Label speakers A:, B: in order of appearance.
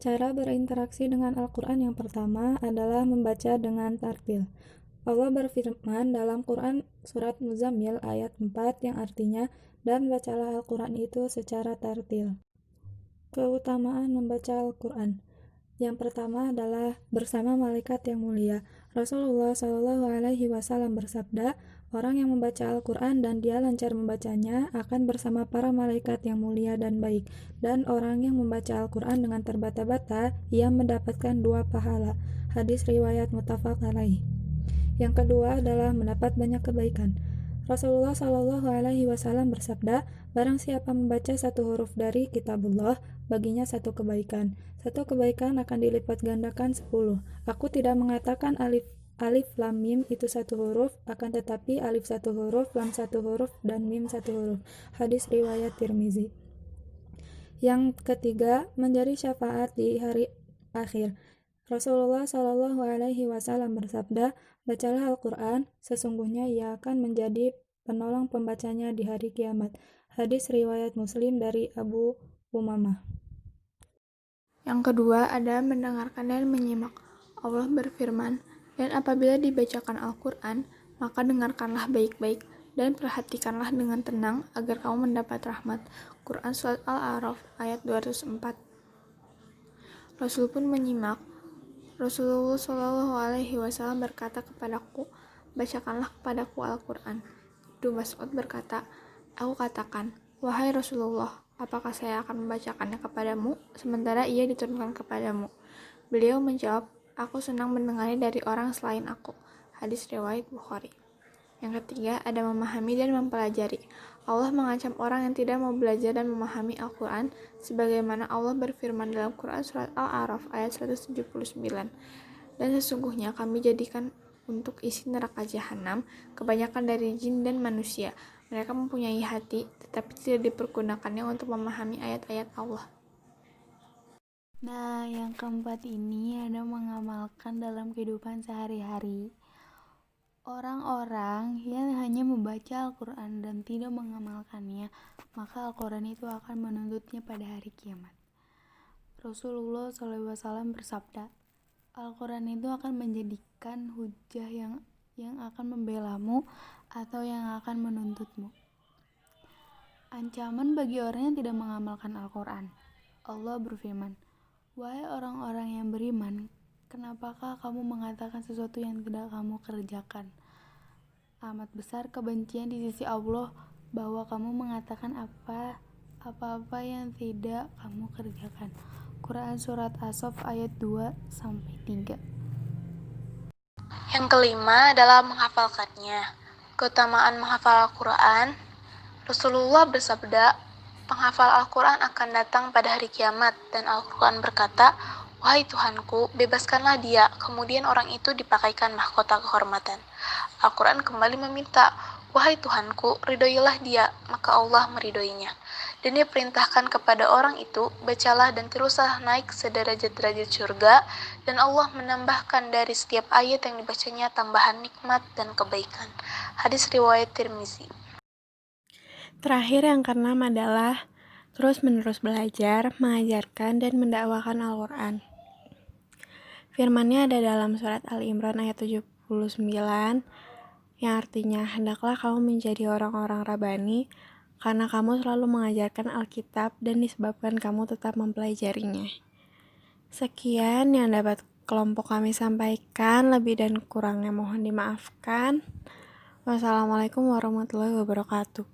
A: Cara berinteraksi dengan Al-Quran yang pertama adalah membaca dengan tartil. Allah berfirman dalam Quran Surat Muzammil ayat 4 yang artinya, dan bacalah Al-Quran itu secara tartil. Keutamaan membaca Al-Quran. Yang pertama adalah bersama malaikat yang mulia. Rasulullah Shallallahu Alaihi Wasallam bersabda, orang yang membaca Al-Quran dan dia lancar membacanya akan bersama para malaikat yang mulia dan baik. Dan orang yang membaca Al-Quran dengan terbata-bata, ia mendapatkan 2 pahala. Hadis riwayat muttafaq alaih. Yang kedua adalah mendapat banyak kebaikan. Rasulullah Shallallahu Alaihi Wasallam bersabda, barang siapa membaca 1 huruf dari kitabullah, baginya 1 kebaikan. 1 kebaikan akan dilipat gandakan 10. Aku tidak mengatakan alif lam mim itu 1 huruf, akan tetapi alif 1 huruf, lam 1 huruf, dan mim 1 huruf. Hadis riwayat Tirmizi. Yang ketiga, menjadi syafaat di hari akhir. Rasulullah Shallallahu Alaihi Wasallam bersabda, bacalah Al-Quran, sesungguhnya ia akan menjadi penolong pembacanya di hari kiamat. Hadis riwayat Muslim dari Abu Umamah.
B: Yang kedua ada mendengarkan dan menyimak. Allah berfirman, dan apabila dibacakan Al-Quran, maka dengarkanlah baik-baik dan perhatikanlah dengan tenang agar kamu mendapat rahmat. Quran Surat Al-A'raf ayat 204. Rasul pun menyimak. Rasulullah Shallallahu Alaihi Wasallam berkata kepadaku, bacakanlah kepadaku Al-Quran. Ibnu Mas'ud berkata, aku katakan, wahai Rasulullah, apakah saya akan membacakannya kepadamu, sementara ia diturunkan kepadamu? Beliau menjawab, aku senang mendengarnya dari orang selain aku. Hadis riwayat Bukhari. Yang ketiga, ada memahami dan mempelajari. Allah mengancam orang yang tidak mau belajar dan memahami Al-Quran, sebagaimana Allah berfirman dalam Quran Surat Al-A'raf ayat 179. Dan sesungguhnya kami jadikan untuk isi neraka jahanam kebanyakan dari jin dan manusia. Mereka mempunyai hati, tetapi tidak dipergunakannya untuk memahami ayat-ayat Allah.
C: Nah, yang keempat ini ada mengamalkan dalam kehidupan sehari-hari. Orang-orang yang hanya membaca Al-Quran dan tidak mengamalkannya, maka Al-Quran itu akan menuntutnya pada hari kiamat. Rasulullah SAW bersabda, Al-Quran itu akan menjadikan hujah yang akan membelamu atau yang akan menuntutmu. Ancaman bagi orang yang tidak mengamalkan Al-Quran. Allah berfirman, wahai orang-orang yang beriman, kenapakah kamu mengatakan sesuatu yang tidak kamu kerjakan? Amat besar kebencian di sisi Allah bahwa kamu mengatakan apa-apa yang tidak kamu kerjakan. Quran Surat As-Saff ayat 2-3.
D: Yang kelima adalah menghafalkannya. Keutamaan menghafal Al-Quran. Rasulullah bersabda, penghafal Al-Quran akan datang pada hari kiamat, dan Al-Quran berkata, wahai Tuhanku, bebaskanlah dia. Kemudian orang itu dipakaikan mahkota kehormatan. Al-Quran kembali meminta, wahai Tuhanku, ridhoilah dia, maka Allah meridhoinya. Dan dia perintahkan kepada orang itu, bacalah dan teruslah naik sederajat-derajat surga, dan Allah menambahkan dari setiap ayat yang dibacanya tambahan nikmat dan kebaikan. Hadis riwayat Tirmizi.
B: Terakhir yang keenam adalah terus-menerus belajar, mengajarkan, dan mendakwakan Al-Quran. Firman-Nya ada dalam surat Al-Imran ayat 79, yang artinya, hendaklah kamu menjadi orang-orang Rabbani, karena kamu selalu mengajarkan Alkitab dan disebabkan kamu tetap mempelajarinya. Sekian yang dapat kelompok kami sampaikan, lebih dan kurangnya mohon dimaafkan. Wassalamualaikum warahmatullahi wabarakatuh.